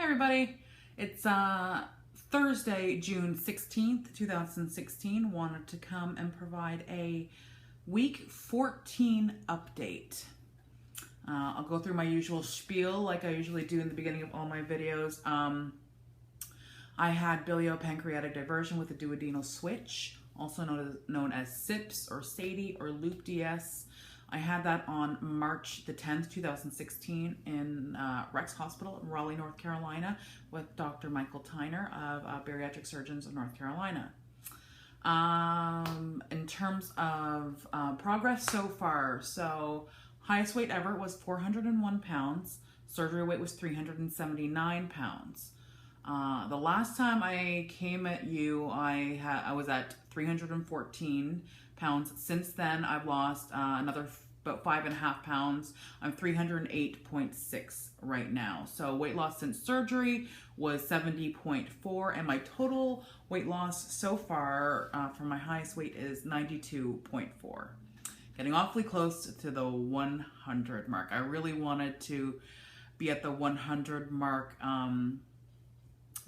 Hi everybody, it's Thursday, June 16th, 2016. Wanted to come and provide a week 14 update. I'll go through my usual spiel like I usually do in the beginning of all my videos. I had Biliopancreatic Diversion with a duodenal switch, also known as SIPS or SADI or Loop DS. I had that on March the 10th, 2016 in Rex Hospital in Raleigh, North Carolina with Dr. Michael Tyner of Bariatric Surgeons of North Carolina. In terms of progress so far, so highest weight ever was 401 pounds. Surgery weight was 379 pounds. The last time I came at you, I was at 314 pounds. Since then, I've lost another about 5.5 pounds. I'm 308.6 right now. So weight loss since surgery was 70.4, and my total weight loss so far from my highest weight is 92.4. Getting awfully close to the 100 mark. I really wanted to be at the 100 mark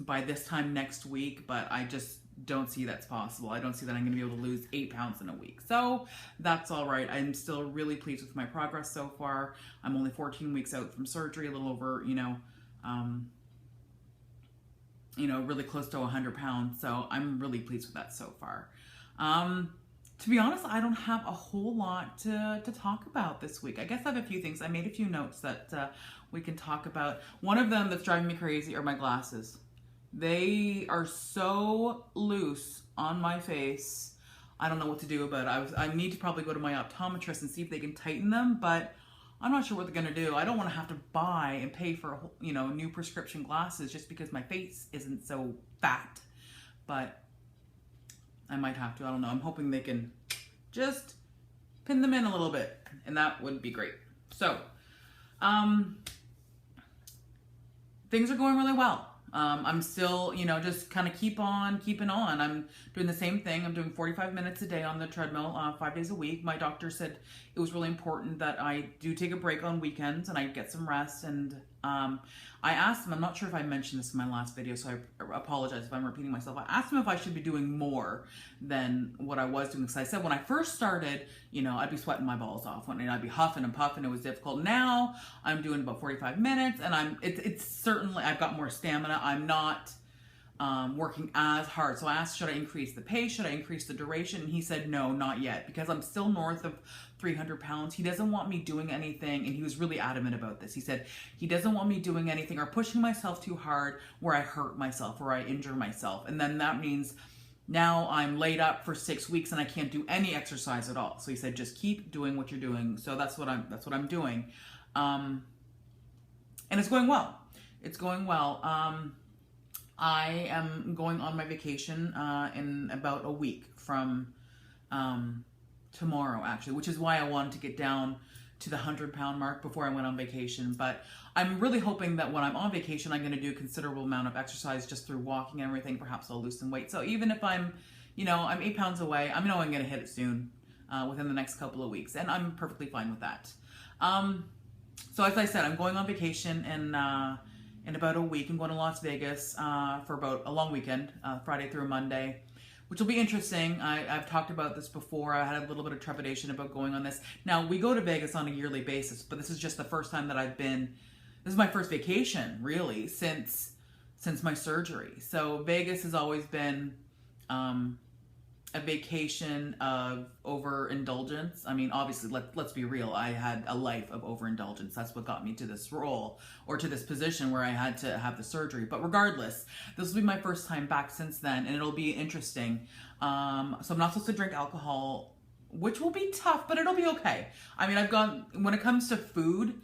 by this time next week, but I just don't see that's possible. I don't see that I'm going to be able to lose 8 pounds in a week. So that's all right. I'm still really pleased with my progress so far. I'm only 14 weeks out from surgery, a little over, really close to 100 pounds. So I'm really pleased with that so far. To be honest, I don't have a whole lot to talk about this week. I guess I have a few things. I made a few notes that we can talk about. One of them that's driving me crazy are my glasses. They are so loose on my face. I don't know what to do about it. I need to probably go to my optometrist and see if they can tighten them, but I'm not sure what they're going to do. I don't want to have to buy and pay for, new prescription glasses just because my face isn't so fat. But I might have to. I don't know. I'm hoping they can just pin them in a little bit, and that would be great. So, things are going really well. I'm still, just kind of keeping on. I'm doing the same thing. I'm doing 45 minutes a day on the treadmill, 5 days a week. My doctor said it was really important that I do take a break on weekends and I get some rest. And I asked him, I'm not sure if I mentioned this in my last video, so I apologize if I'm repeating myself. I asked him if I should be doing more than what I was doing. Because I said when I first started, I'd be sweating my balls off. I'd be huffing and puffing. It was difficult. Now I'm doing about 45 minutes and it's certainly, I've got more stamina. I'm not working as hard. So I asked, should I increase the pace? Should I increase the duration? And he said, no, not yet, because I'm still north of 300 pounds. He doesn't want me doing anything. And he was really adamant about this. He said, he doesn't want me doing anything or pushing myself too hard where I hurt myself or I injure myself. And then that means now I'm laid up for 6 weeks and I can't do any exercise at all. So he said, just keep doing what you're doing. So that's what I'm doing. And it's going well. It's going well. I am going on my vacation in about a week from tomorrow, actually, which is why I wanted to get down to the 100-pound mark before I went on vacation. But I'm really hoping that when I'm on vacation, I'm going to do a considerable amount of exercise just through walking and everything. Perhaps I'll lose some weight. So even if I'm 8 pounds away, I know I'm going to hit it soon within the next couple of weeks. And I'm perfectly fine with that. So as I said, I'm going on vacation in about a week. I'm going to Las Vegas for about a long weekend, Friday through Monday, which will be interesting. I've talked about this before. I had a little bit of trepidation about going on this. Now, we go to Vegas on a yearly basis, but this is just the first time that I've been. This is my first vacation, really, since my surgery. So Vegas has always been a vacation of overindulgence. I mean, obviously, let's be real. I had a life of overindulgence. That's what got me to this role or to this position where I had to have the surgery. But regardless, this will be my first time back since then, and it'll be interesting. So I'm not supposed to drink alcohol, which will be tough, but it'll be okay. I mean, when it comes to food,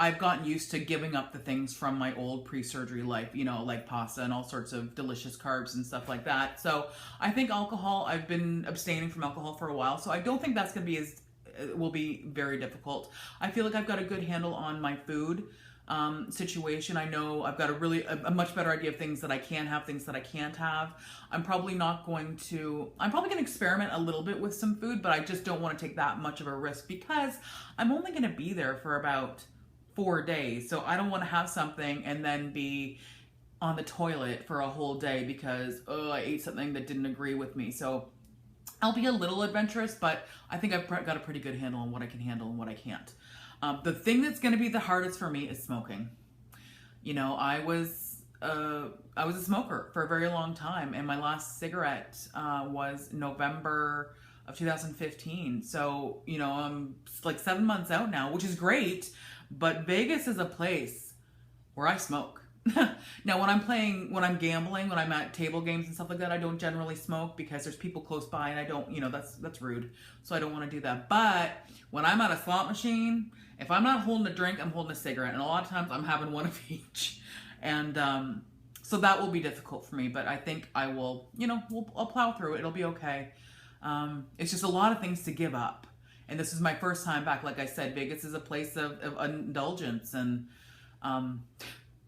I've gotten used to giving up the things from my old pre-surgery life, like pasta and all sorts of delicious carbs and stuff like that. So I think alcohol, I've been abstaining from alcohol for a while, so I don't think that's going to be will be very difficult. I feel like I've got a good handle on my food situation. I know I've got a much better idea of things that I can have, things that I can't have. I'm probably going to experiment a little bit with some food, but I just don't want to take that much of a risk because I'm only going to be there for about 4 days. So I don't want to have something and then be on the toilet for a whole day because I ate something that didn't agree with me. So I'll be a little adventurous, but I think I've got a pretty good handle on what I can handle and what I can't. The thing that's going to be the hardest for me is smoking. You know, I was a smoker for a very long time, and my last cigarette was November of 2015. So, you know, I'm like 7 months out now, which is great, but Vegas is a place where I smoke. Now, when I'm gambling, when I'm at table games and stuff like that, I don't generally smoke because there's people close by and I don't, you know, that's rude. So I don't want to do that. But when I'm at a slot machine, if I'm not holding a drink, I'm holding a cigarette. And a lot of times I'm having one of each. And so that will be difficult for me, but I think I will, you know, I'll plow through it. It'll be okay. It's just a lot of things to give up. And this is my first time back. Like I said, Vegas is a place of indulgence and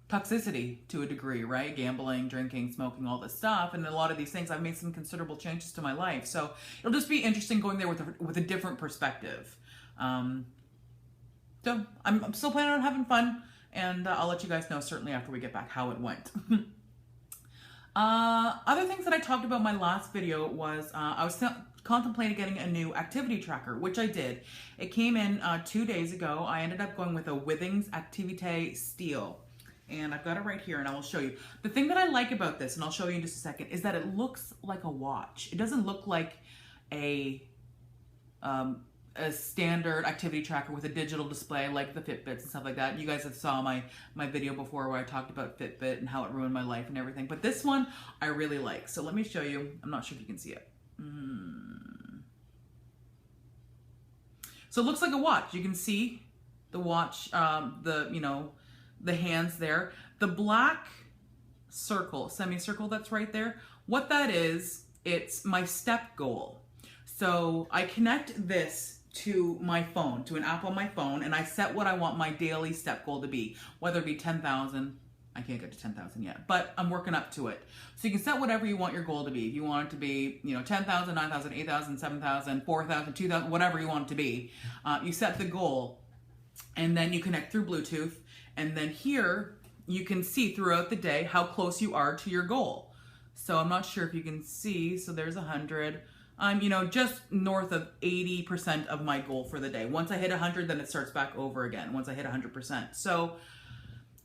toxicity to a degree, right? Gambling, drinking, smoking, all this stuff. And a lot of these things, I've made some considerable changes to my life. So it'll just be interesting going there with a different perspective. So I'm still planning on having fun, and I'll let you guys know certainly after we get back how it went. Other things that I talked about in my last video was I was contemplating getting a new activity tracker, which I did. It came in 2 days ago. I ended up going with a Withings Activité Steel. And I've got it right here, and I will show you. The thing that I like about this, and I'll show you in just a second, is that it looks like a watch. It doesn't look like a standard activity tracker with a digital display like the Fitbits and stuff like that. You guys have saw my video before where I talked about Fitbit and how it ruined my life and everything. But this one I really like. So let me show you. I'm not sure if you can see it. So it looks like a watch. You can see the watch, the hands there. The black circle, semicircle that's right there, what that is, it's my step goal. So I connect this to my phone, to an app on my phone, and I set what I want my daily step goal to be, whether it be 10,000. I can't get to 10,000 yet, but I'm working up to it. So you can set whatever you want your goal to be. If you want it to be, 10,000, 9,000, 8,000, 7,000, 4,000, 2,000, whatever you want it to be, you set the goal, and then you connect through Bluetooth. And then here you can see throughout the day how close you are to your goal. So I'm not sure if you can see. So there's 100. I'm, just north of 80% of my goal for the day. Once I hit 100, then it starts back over again. Once I hit 100%. So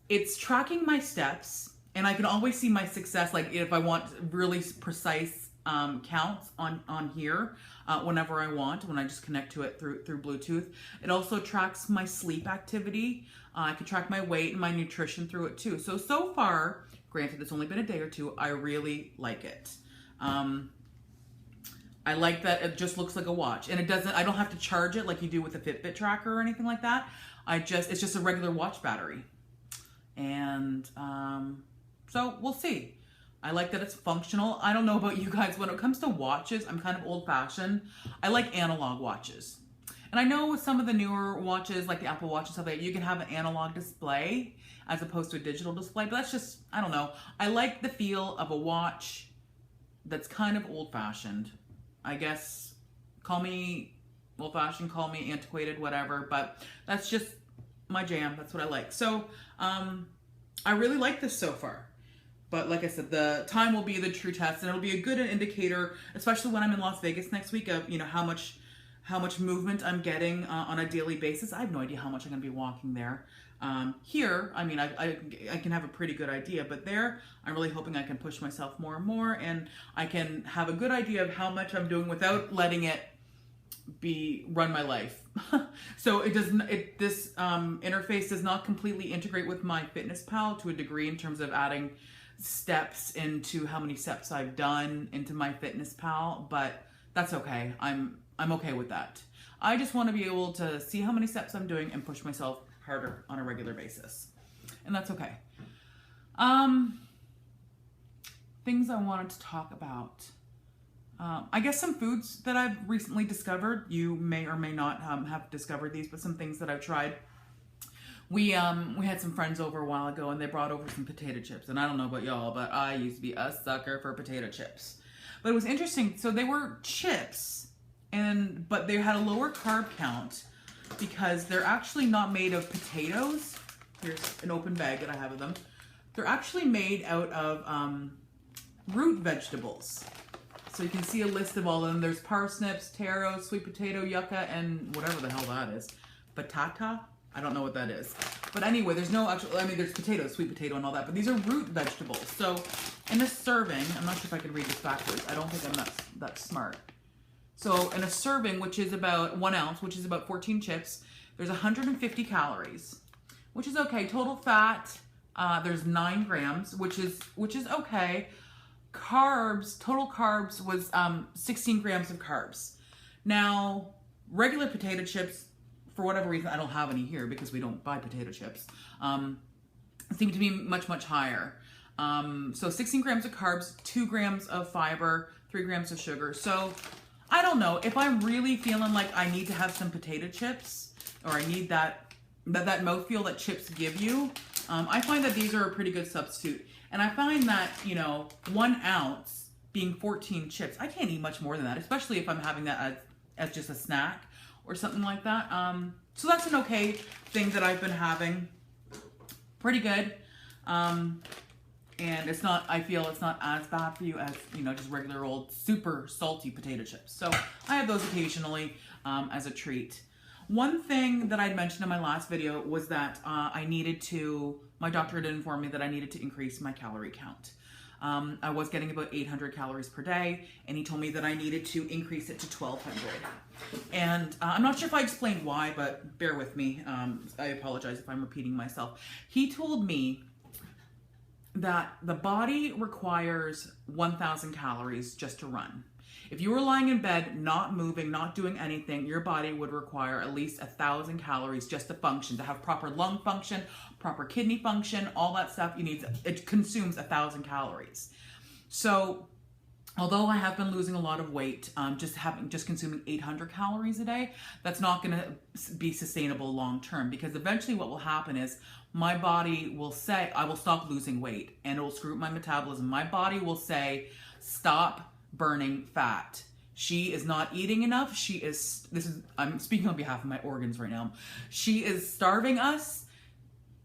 it's tracking my steps, and I can always see my success. Like if I want really precise counts on here whenever I want, when I just connect to it through Bluetooth. It also tracks my sleep activity. I can track my weight and my nutrition through it too. So far, granted it's only been a day or two, I really like it. I like that it just looks like a watch, and I don't have to charge it like you do with a Fitbit tracker or anything like that. It's just a regular watch battery. And so we'll see. I like that it's functional. I don't know about you guys. When it comes to watches, I'm kind of old-fashioned. I like analog watches. And I know with some of the newer watches, like the Apple Watch and stuff like that, you can have an analog display as opposed to a digital display. But that's just, I don't know. I like the feel of a watch that's kind of old-fashioned. I guess, call me old-fashioned, call me antiquated, whatever. But that's just my jam. That's what I like. So I really like this so far. But like I said, the time will be the true test, and it'll be a good indicator, especially when I'm in Las Vegas next week, of how much movement I'm getting on a daily basis. I have no idea how much I'm going to be walking there. Here, I mean, I can have a pretty good idea, but there, I'm really hoping I can push myself more and more, and I can have a good idea of how much I'm doing without letting it run my life. So this interface does not completely integrate with my FitnessPal to a degree in terms of adding steps into how many steps I've done into my FitnessPal, but that's okay. I'm okay with that. I just want to be able to see how many steps I'm doing and push myself harder on a regular basis, and that's okay. Things I wanted to talk about. I guess some foods that I've recently discovered. You may or may not have discovered these, but some things that I've tried. We had some friends over a while ago, and they brought over some potato chips. And I don't know about y'all, but I used to be a sucker for potato chips. But it was interesting. So they were chips, but they had a lower carb count because they're actually not made of potatoes. Here's an open bag that I have of them. They're actually made out of root vegetables. So you can see a list of all of them. There's parsnips, taro, sweet potato, yucca, and whatever the hell that is. Batata? I don't know what that is. But anyway, there's no actual, I mean, there's potatoes, sweet potato and all that, but these are root vegetables. So in a serving, I'm not sure if I can read this backwards. I don't think I'm that smart. So in a serving, which is about 1 ounce, which is about 14 chips, there's 150 calories, which is okay. Total fat, there's 9 grams, which is okay. Carbs, total carbs was 16 grams of carbs. Now, regular potato chips, for whatever reason, I don't have any here because we don't buy potato chips, seem to be much, much higher. So 16 grams of carbs, 2 grams of fiber, 3 grams of sugar. So I don't know, if I'm really feeling like I need to have some potato chips, or I need that mouthfeel that chips give you, I find that these are a pretty good substitute. And I find that, you know, 1 ounce being 14 chips, I can't eat much more than that, especially if I'm having that as just a snack or something like that. So that's an okay thing that I've been having. Pretty good. And it's not, I feel it's not as bad for you as, you know, just regular old super salty potato chips. So I have those occasionally as a treat. One thing that I'd mentioned in my last video was that my doctor had informed me that I needed to increase my calorie count. I was getting about 800 calories per day, and he told me that I needed to increase it to 1,200. And I'm not sure if I explained why, but bear with me. I apologize if I'm repeating myself. He told me that the body requires 1,000 calories just to run. If you were lying in bed, not moving, not doing anything, your body would require at least 1,000 calories just to function, to have proper lung function, proper kidney function, all that stuff. It consumes 1,000 calories. So although I have been losing a lot of weight, just consuming 800 calories a day, that's not going to be sustainable long term, because eventually what will happen is my body will say, I will stop losing weight, and it will screw up my metabolism. My body will say, stop burning fat. She is not eating enough. I'm speaking on behalf of my organs right now. She is starving us.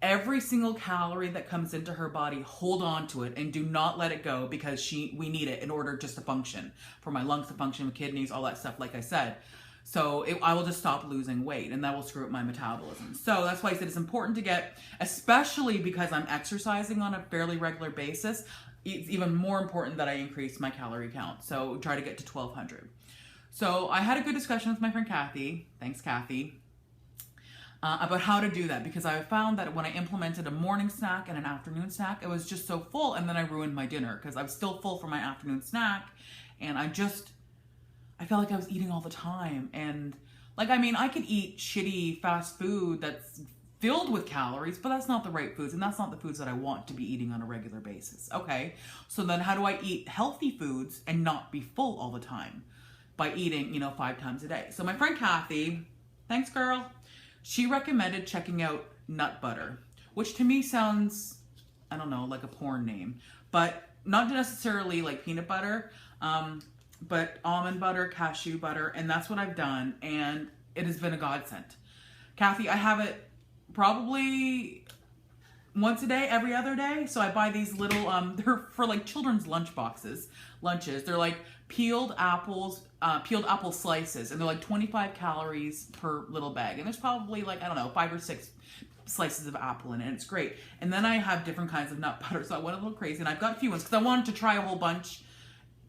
Every single calorie that comes into her body, hold on to it and do not let it go, because we need it in order just to function, for my lungs to function, with kidneys, all that stuff, like I said. So I will just stop losing weight, and that will screw up my metabolism. So that's why I said it's important to get, especially because I'm exercising on a fairly regular basis, it's even more important that I increase my calorie count. So try to get to 1,200. So I had a good discussion with my friend Kathy, thanks Kathy, about how to do that, because I found that when I implemented a morning snack and an afternoon snack, it was just so full, and then I ruined my dinner because I was still full for my afternoon snack, and I felt like I was eating all the time. And like, I mean, I could eat shitty fast food that's filled with calories, but that's not the right foods, and that's not the foods that I want to be eating on a regular basis. Okay, so then how do I eat healthy foods and not be full all the time? By eating, 5 times a day. So my friend Kathy, thanks girl, she recommended checking out nut butter, which to me sounds, I don't know, like a porn name, but not necessarily like peanut butter, but almond butter, cashew butter, and that's what I've done, and it has been a godsend. Kathy, I have it probably once a day, every other day. So I buy these little, they're for like children's lunches. They're like peeled apple slices, and they're like 25 calories per little bag. And there's probably like, I don't know, 5 or 6 slices of apple in it, and it's great. And then I have different kinds of nut butter. So I went a little crazy, and I've got a few ones because I wanted to try a whole bunch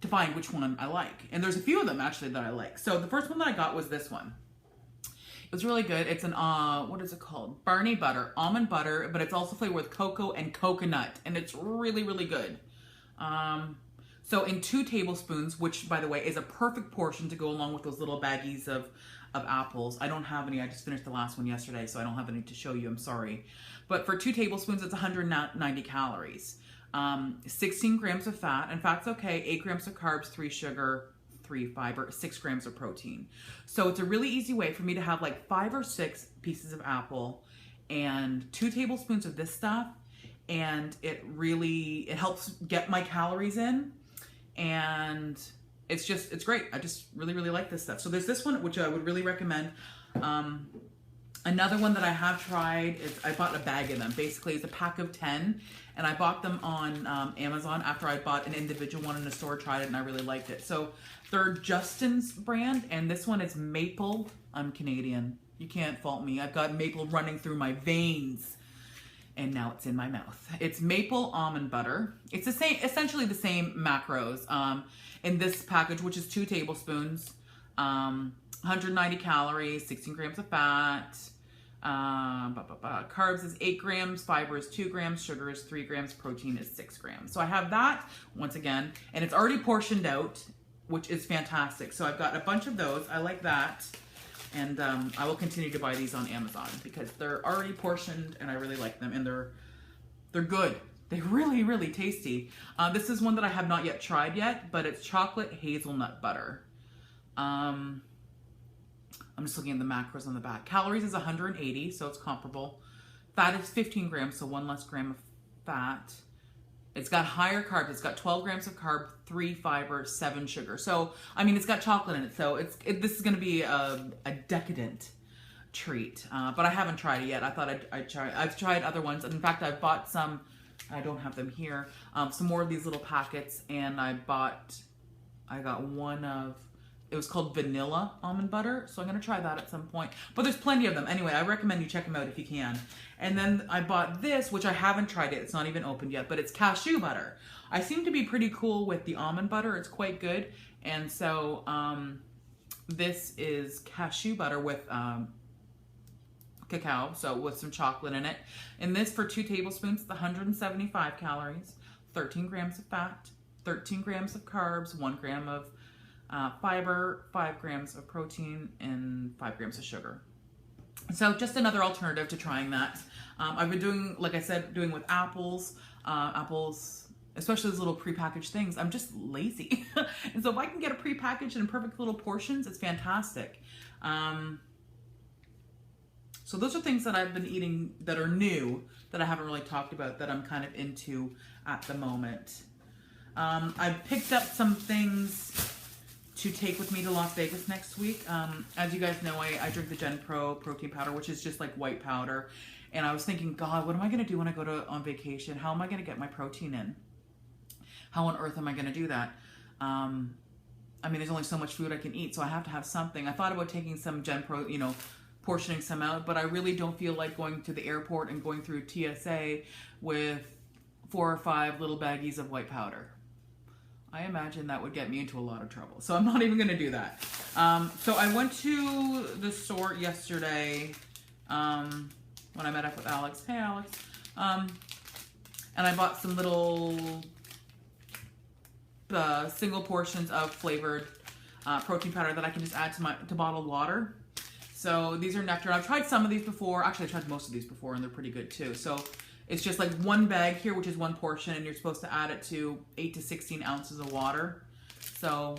to find which one I like. And there's a few of them actually that I like. So the first one that I got was this one. It was really good. It's an, what is it called? Barney butter, almond butter, but it's also flavored with cocoa and coconut, and it's really, really good. So in 2 tablespoons, which by the way is a perfect portion to go along with those little baggies of apples. I don't have any. I just finished the last one yesterday, so I don't have any to show you. I'm sorry. But for 2 tablespoons, it's 190 calories. 16 grams of fat, and fat's okay, 8 grams of carbs, 3 sugar, 3 fiber, 6 grams of protein. So it's a really easy way for me to have like 5 or 6 pieces of apple and 2 tablespoons of this stuff, and it helps get my calories in, and it's great. I just really, really like this stuff. So there's this one, which I would really recommend. Another one that I have tried is I bought a bag of them. Basically, it's a pack of 10, and I bought them on Amazon after I bought an individual one in the store, tried it, and I really liked it. So they're Justin's brand, and this one is maple. I'm Canadian. You can't fault me. I've got maple running through my veins, and now it's in my mouth. It's maple almond butter. It's the same, essentially the same macros in this package, which is 2 tablespoons. 190 calories, 16 grams of fat, carbs is 8 grams, fiber is 2 grams, sugar is 3 grams, protein is 6 grams. So I have that once again, and it's already portioned out, which is fantastic. So I've got a bunch of those. I like that. And I will continue to buy these on Amazon because they're already portioned and I really like them, and they're good. They're really, really tasty. This is one that I have not yet tried yet, but it's chocolate hazelnut butter. I'm just looking at the macros on the back. Calories is 180, so it's comparable. Fat is 15 grams, so 1 less gram of fat. It's got higher carbs. It's got 12 grams of carb, 3 fiber, 7 sugar. So, I mean, it's got chocolate in it, so this is going to be a decadent treat. But I haven't tried it yet. I thought I'd try it. I've tried other ones. In fact, I've bought some, I don't have them here, some more of these little packets, and I got one of, it was called vanilla almond butter, so I'm going to try that at some point. But there's plenty of them. Anyway, I recommend you check them out if you can. And then I bought this, which I haven't tried it. It's not even opened yet, but it's cashew butter. I seem to be pretty cool with the almond butter. It's quite good. And so this is cashew butter with cacao, so with some chocolate in it. And this for 2 tablespoons, it's 175 calories, 13 grams of fat, 13 grams of carbs, 1 gram of fiber, 5 grams of protein, and 5 grams of sugar. So just another alternative to trying that. I've been doing, like I said, doing with apples, especially those little prepackaged things. I'm just lazy. And so if I can get it prepackaged in perfect little portions, it's fantastic. So those are things that I've been eating that are new, that I haven't really talked about, that I'm kind of into at the moment. I've picked up some things to take with me to Las Vegas next week. As you guys know, I drink the Gen Pro protein powder, which is just like white powder. And I was thinking, God, what am I going to do when I go on vacation? How am I going to get my protein in? How on earth am I going to do that? I mean, there's only so much food I can eat, so I have to have something. I thought about taking some Gen Pro, portioning some out, but I really don't feel like going to the airport and going through TSA with 4 or 5 little baggies of white powder. I imagine that would get me into a lot of trouble. So I'm not even going to do that. So I went to the store yesterday when I met up with Alex. Hey, Alex. And I bought some little single portions of flavored protein powder that I can just add to bottled water. So these are nectar. I've tried some of these before. Actually, I tried most of these before, and they're pretty good too. So it's just like 1 bag here, which is 1 portion, and you're supposed to add it to 8 to 16 ounces of water. So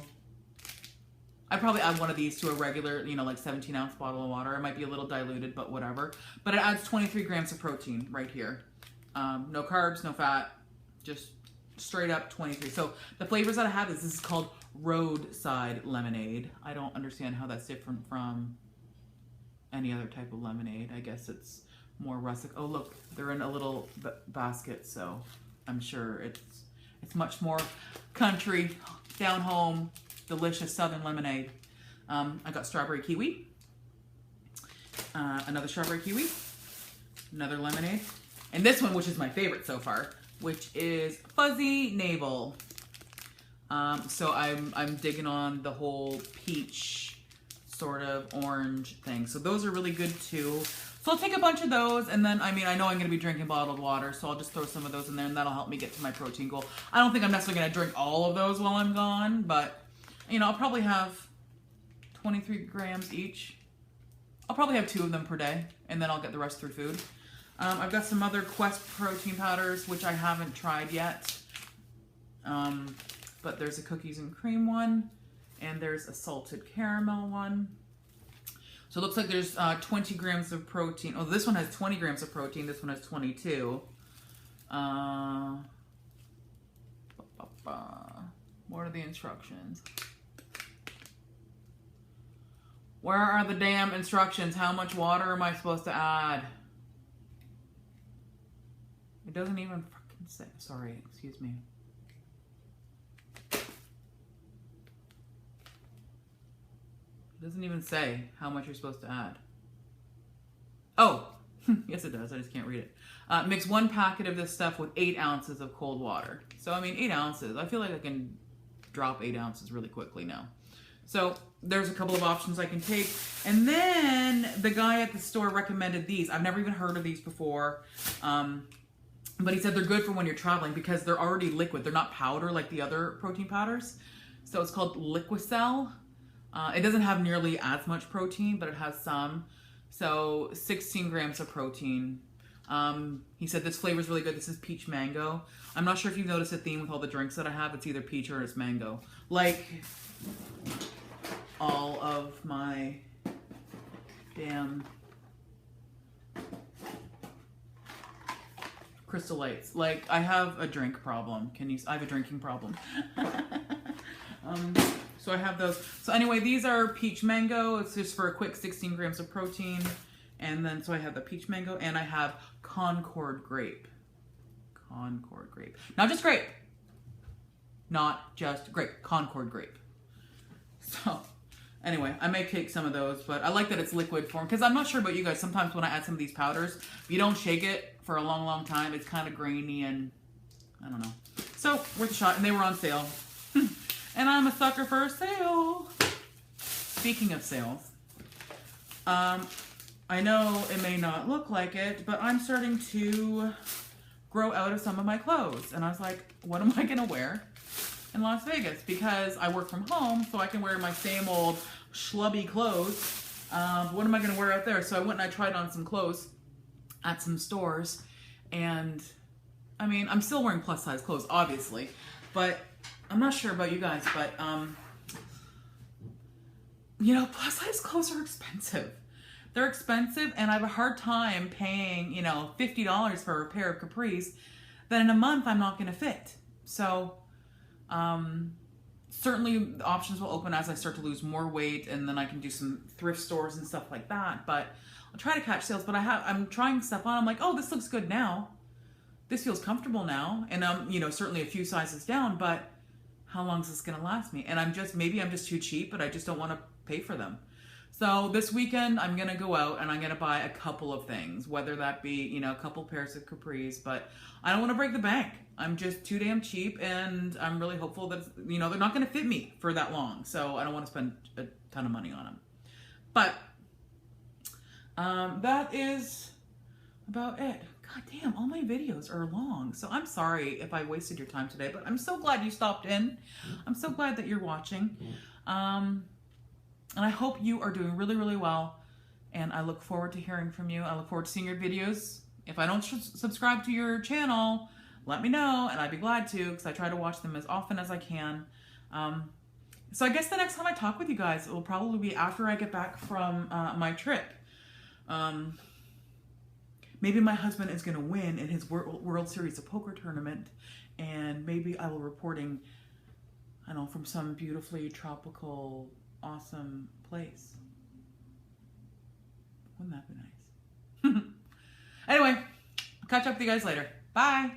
I'd probably add one of these to a regular, like 17-ounce bottle of water. It might be a little diluted, but whatever. But it adds 23 grams of protein right here. No carbs, no fat, just straight up 23. So the flavors that I have this is called Roadside Lemonade. I don't understand how that's different from any other type of lemonade. I guess it's more rustic. Oh, look, they're in a little basket, so I'm sure it's much more country, down home, delicious southern lemonade. I got strawberry kiwi, another strawberry kiwi, another lemonade, and this one, which is my favorite so far, which is fuzzy navel. So I'm digging on the whole peach sort of orange thing. So those are really good too. So I'll take a bunch of those, and then, I know I'm going to be drinking bottled water, so I'll just throw some of those in there, and that'll help me get to my protein goal. I don't think I'm necessarily going to drink all of those while I'm gone, but, I'll probably have 23 grams each. I'll probably have 2 of them per day, and then I'll get the rest through food. I've got some other Quest protein powders, which I haven't tried yet. But there's a cookies and cream one, and there's a salted caramel one. So it looks like there's 20 grams of protein. Oh, this one has 20 grams of protein. This one has 22. What are the instructions? Where are the damn instructions? How much water am I supposed to add? It doesn't even fucking say. Sorry, excuse me. It doesn't even say how much you're supposed to add. Oh, yes it does. I just can't read it. Mix 1 packet of this stuff with 8 ounces of cold water. So, I mean, 8 ounces. I feel like I can drop 8 ounces really quickly now. So there's a couple of options I can take. And then the guy at the store recommended these. I've never even heard of these before. But he said they're good for when you're traveling because they're already liquid. They're not powder like the other protein powders. So it's called Liquicell. It doesn't have nearly as much protein, but it has some. So 16 grams of protein. He said this flavor is really good. This is peach mango. I'm not sure if you've noticed a theme with all the drinks that I have. It's either peach or it's mango. Like all of my damn Crystal Lights. Like I have a drink problem. I have a drinking problem. So I have those. So anyway, these are peach mango. It's just for a quick 16 grams of protein. And then, so I have the peach mango and I have Concord grape. Concord grape. Not just grape. Not just grape. Concord grape. So anyway, I may take some of those, but I like that it's liquid form because I'm not sure about you guys. Sometimes when I add some of these powders, if you don't shake it for a long, long time, it's kind of grainy and I don't know. So worth a shot. And they were on sale. And I'm a sucker for a sale. Speaking of sales, I know it may not look like it, but I'm starting to grow out of some of my clothes. And I was like, what am I gonna wear in Las Vegas? Because I work from home, so I can wear my same old schlubby clothes. What am I gonna wear out there? So I went and I tried on some clothes at some stores. And I mean, I'm still wearing plus size clothes, obviously, but I'm not sure about you guys, but, you know, plus size clothes are expensive. They're expensive, and I have a hard time paying, you know, $50 for a pair of capris that in a month I'm not going to fit. So, certainly the options will open as I start to lose more weight, and then I can do some thrift stores and stuff like that. But I'll try to catch sales, but I'm trying stuff on. I'm like, oh, this looks good now. This feels comfortable now. And I'm, you know, certainly a few sizes down, but how long is this going to last me? And maybe I'm just too cheap, but I just don't want to pay for them. So this weekend, I'm going to go out and I'm going to buy a couple of things, whether that be, you know, a couple pairs of capris, but I don't want to break the bank. I'm just too damn cheap, and I'm really hopeful that, you know, they're not going to fit me for that long. So I don't want to spend a ton of money on them. But that is about it. God damn, all my videos are long. So I'm sorry if I wasted your time today, but I'm so glad you stopped in. I'm so glad that you're watching. And I hope you are doing really, really well. And I look forward to hearing from you. I look forward to seeing your videos. If I don't subscribe to your channel, let me know, and I'd be glad to, because I try to watch them as often as I can. So I guess the next time I talk with you guys, it will probably be after I get back from my trip. Maybe my husband is going to win in his World Series of Poker tournament, and maybe I will be reporting, I don't know, from some beautifully tropical, awesome place. Wouldn't that be nice? Anyway, I'll catch up with you guys later. Bye!